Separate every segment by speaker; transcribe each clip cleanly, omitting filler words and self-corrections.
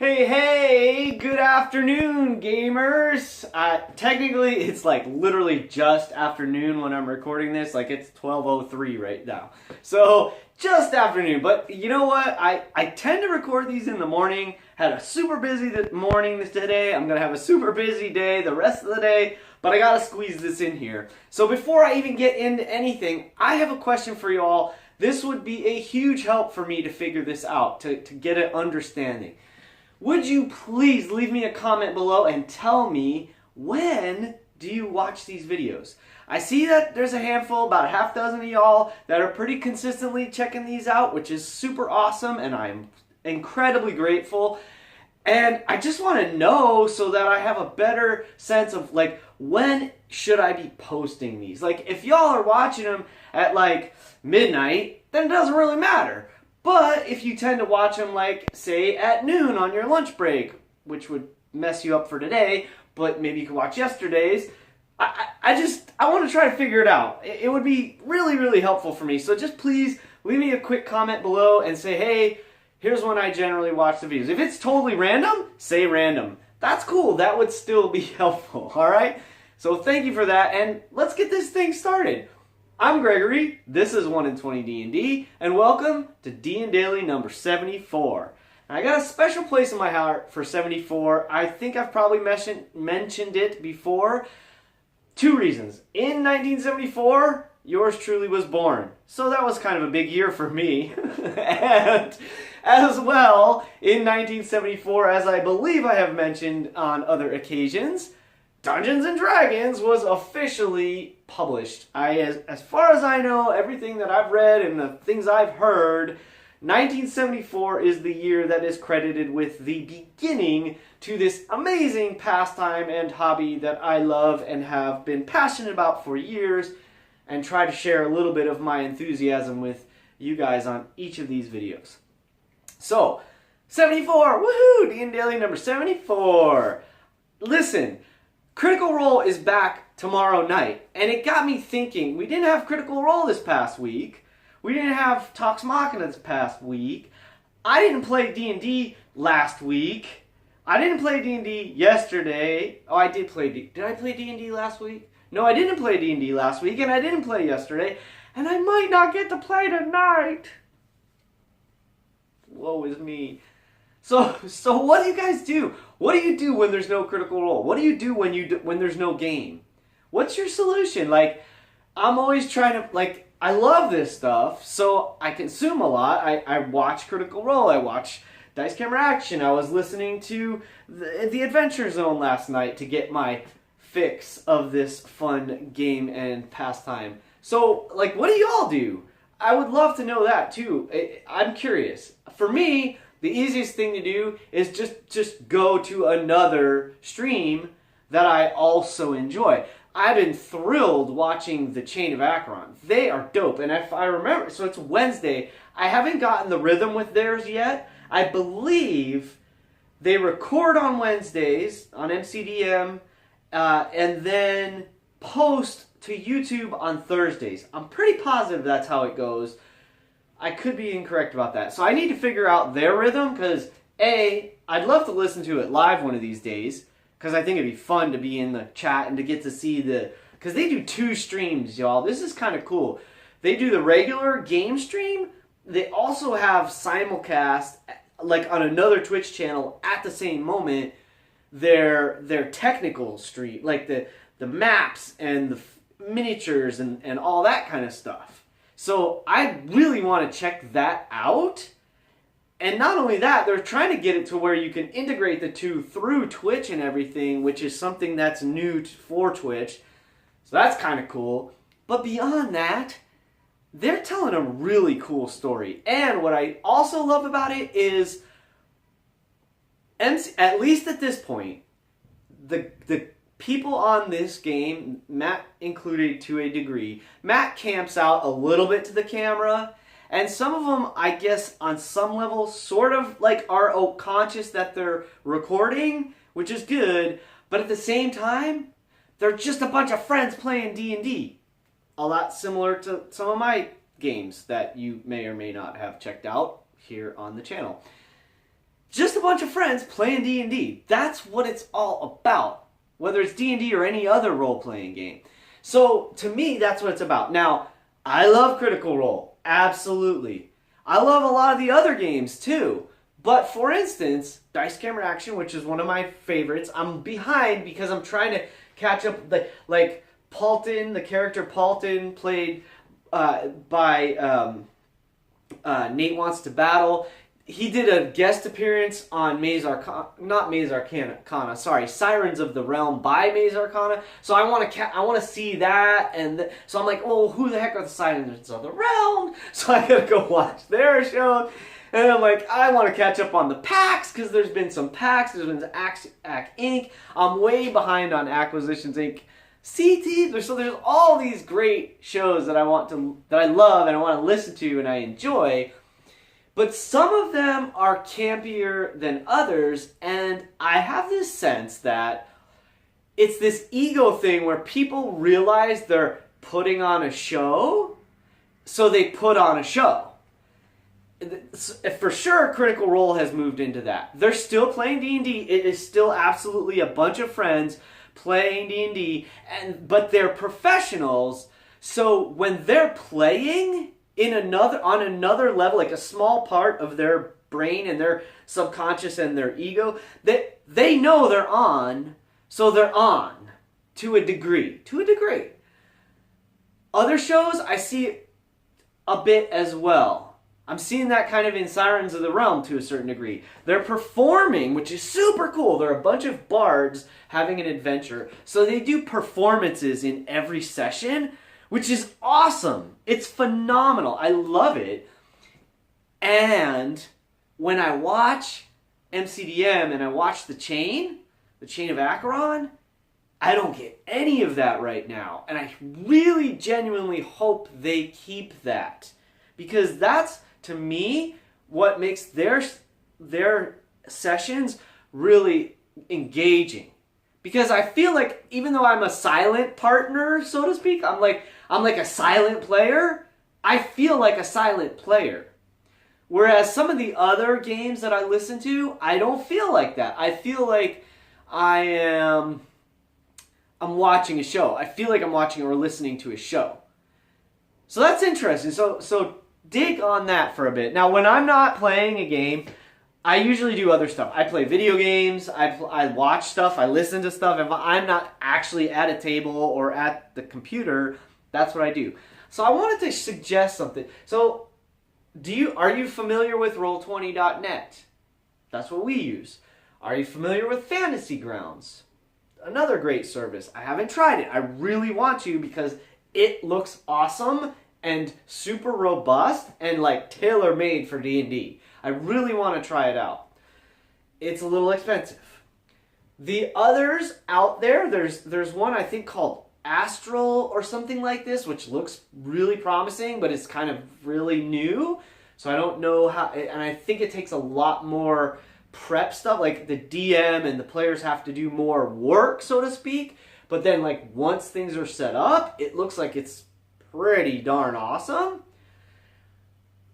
Speaker 1: Hey, good afternoon, gamers. Technically, it's like literally just afternoon when I'm recording this. Like it's 12:03 right now. So, just afternoon. But you know what? I tend to record these in the morning. Had a super busy morning today. I'm going to have a super busy day the rest of the day. But I got to squeeze this in here. So before I even get into anything, I have a question for you all. This would be a huge help for me to figure this out, to get an understanding. Would you please leave me a comment below and tell me, when do you watch these videos? I see that there's a handful, about a half dozen of y'all that are pretty consistently checking these out, which is super awesome, and I'm incredibly grateful. And I just want to know so that I have a better sense of, like, when should I be posting these? Like, if y'all are watching them at, like, midnight, then it doesn't really matter. But if you tend to watch them, like, say, at noon on your lunch break, which would mess you up for today, but maybe you could watch yesterday's, I want to try to figure it out. It would be really, really helpful for me. So just please leave me a quick comment below and say, hey, here's when I generally watch the videos. If it's totally random, say random. That's cool. That would still be helpful, all right? So thank you for that, and let's get this thing started. I'm Gregory, this is 1 in 20 D&D, and welcome to DnDaily number 74. And I got a special place in my heart for 74. I think I've probably mentioned it before. Two reasons. In 1974, yours truly was born. So that was kind of a big year for me. And as well, in 1974, as I believe I have mentioned on other occasions, Dungeons & Dragons was officially published. As far as I know, everything that I've read and the things I've heard, 1974 is the year that is credited with the beginning to this amazing pastime and hobby that I love and have been passionate about for years, and try to share a little bit of my enthusiasm with you guys on each of these videos. So, 74, woohoo! DnDaily number 74. Listen, Critical Role is back tomorrow night, and it got me thinking. We didn't have Critical Role this past week. We didn't have Talks Machina this past week. I didn't play D&D last week. I didn't play D&D yesterday. Oh, I did play Did I play D&D last week? No, I didn't play D&D last week, and I didn't play yesterday, and I might not get to play tonight. Woe is me. So what do you guys do? What do you do when there's no Critical Role? What do you do when there's no game? What's your solution? Like, I'm always trying to, like, I love this stuff, so I consume a lot. I watch Critical Role. I watch Dice Camera Action. I was listening to the Adventure Zone last night to get my fix of this fun game and pastime. So, like, what do y'all do? I would love to know that, too. I'm curious. For me, the easiest thing to do is just go to another stream that I also enjoy. I've been thrilled watching The Chain of Acheron. They are dope. And if I remember, so it's Wednesday. I haven't gotten the rhythm with theirs yet. I believe they record on Wednesdays on MCDM and then post to YouTube on Thursdays. I'm pretty positive that's how it goes. I could be incorrect about that. So I need to figure out their rhythm because, A, I'd love to listen to it live one of these days because I think it'd be fun to be in the chat and to get to see because they do 2 streams, y'all. This is kind of cool. They do the regular game stream. They also have simulcast, like on another Twitch channel at the same moment, their technical stream, like the maps and the miniatures and all that kind of stuff. So I really want to check that out. And not only that, they're trying to get it to where you can integrate the two through Twitch and everything, which is something that's new for Twitch. So that's kind of cool. But beyond that, they're telling a really cool story. And what I also love about it is, at least at this point, the people on this game, Matt included to a degree, Matt camps out a little bit to the camera, and some of them, I guess, on some level, sort of like are conscious that they're recording, which is good, but at the same time, they're just a bunch of friends playing D&D. A lot similar to some of my games that you may or may not have checked out here on the channel. Just a a bunch of friends playing D&D. That's what it's all about, whether it's D&D or any other role-playing game. So, to me, that's what it's about. Now, I love Critical Role. Absolutely. I love a lot of the other games, too. But, for instance, Dice Camera Action, which is one of my favorites, I'm behind because I'm trying to catch up. Like Paulton, the character Paulton, played by Nate Wants to Battle. He did a guest appearance on Sirens of the Realm by Maze Arcana. So I want to see that, and so I'm like, oh, who the heck are the Sirens of the Realm? So I gotta go watch their show, and I'm like, I want to catch up on the packs because there's been some packs. There's been Act Inc. I'm way behind on Acquisitions Inc. CT. There's all these great shows that I love and I want to listen to and I enjoy. But some of them are campier than others, and I have this sense that it's this ego thing where people realize they're putting on a show, so they put on a show. For sure, Critical Role has moved into that. They're still playing D&D. It is still absolutely a bunch of friends playing D&D, but they're professionals, so when they're playing on another level, like a small part of their brain and their subconscious and their ego, they know they're on, so they're on to a degree. Other shows, I see a bit as well. I'm seeing that kind of in Sirens of the Realm to a certain degree. They're performing, which is super cool. They're a bunch of bards having an adventure, so they do performances in every session, which is awesome. It's phenomenal. I love it. And when I watch MCDM and I watch the chain of Acheron, I don't get any of that right now. And I really genuinely hope they keep that. Because that's, to me, what makes their sessions really engaging. Because I feel like even though I'm a silent partner, so to speak, I'm like a silent player, I feel like a silent player. Whereas some of the other games that I listen to, I don't feel like that. I feel like I'm watching a show. I feel like I'm watching or listening to a show. So that's interesting. So dig on that for a bit. Now, when I'm not playing a game, I usually do other stuff. I play video games, I watch stuff, I listen to stuff. If I'm not actually at a table or at the computer, that's what I do. So I wanted to suggest something. So, are you familiar with Roll20.net? That's what we use. Are you familiar with Fantasy Grounds? Another great service. I haven't tried it. I really want to because it looks awesome and super robust and like tailor-made for D&D. I really want to try it out. It's a little expensive. The others out there, there's one I think called Astral or something like this, which looks really promising, but it's kind of really new. So I don't know how, and I think it takes a lot more prep stuff, like the DM and the players have to do more work, so to speak. But then like once things are set up, it looks like it's pretty darn awesome.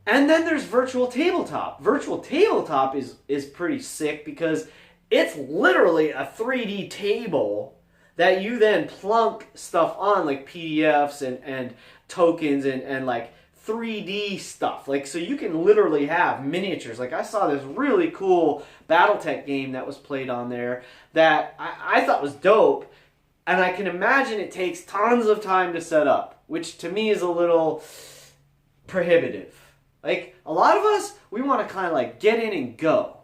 Speaker 1: And then there's Virtual Tabletop. Virtual Tabletop is pretty sick because it's literally a 3D table that you then plunk stuff on, like PDFs and tokens and like 3D stuff. Like, so you can literally have miniatures. Like, I saw this really cool Battletech game that was played on there that I thought was dope. And I can imagine it takes tons of time to set up, which to me is a little prohibitive. Like, a lot of us, we want to kind of like get in and go.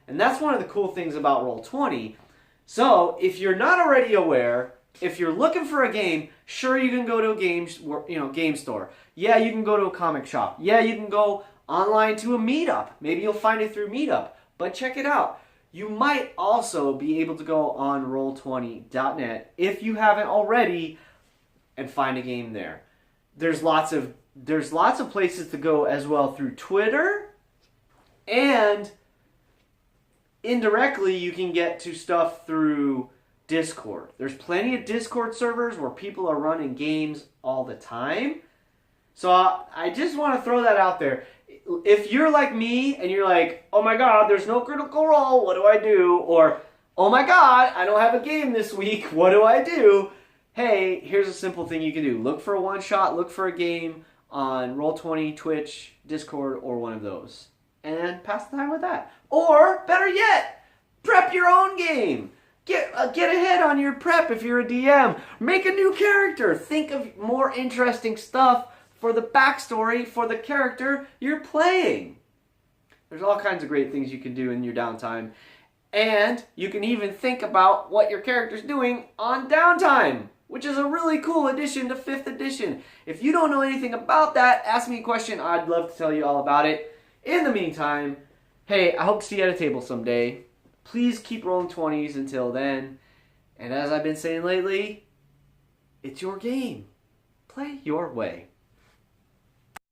Speaker 1: And that's one of the cool things about Roll20. So, if you're not already aware, if you're looking for a game, sure, you can go to a game store. Yeah, you can go to a comic shop. Yeah, you can go online to a meetup. Maybe you'll find it through Meetup. But check it out. You might also be able to go on Roll20.net if you haven't already and find a game there. There's lots of places to go as well through Twitter, and indirectly you can get to stuff through Discord. There's plenty of Discord servers where people are running games all the time. So I just want to throw that out there. if you're like me and you're like, oh my god, there's no Critical Role, what do I do? Or, oh my god, I don't have a game this week, what do I do? Hey, here's a simple thing you can do. Look for a one-shot, look for a game on Roll20, Twitch, Discord, or one of those. And pass the time with that. Or, better yet, prep your own game. Get ahead on your prep if you're a DM. Make a new character. Think of more interesting stuff for the backstory for the character you're playing. There's all kinds of great things you can do in your downtime. And you can even think about what your character's doing on downtime, which is a really cool addition to 5th edition. If you don't know anything about that, ask me a question. I'd love to tell you all about it. In the meantime, hey, I hope to see you at a table someday. Please keep rolling 20s until then. And as I've been saying lately, it's your game. Play your way.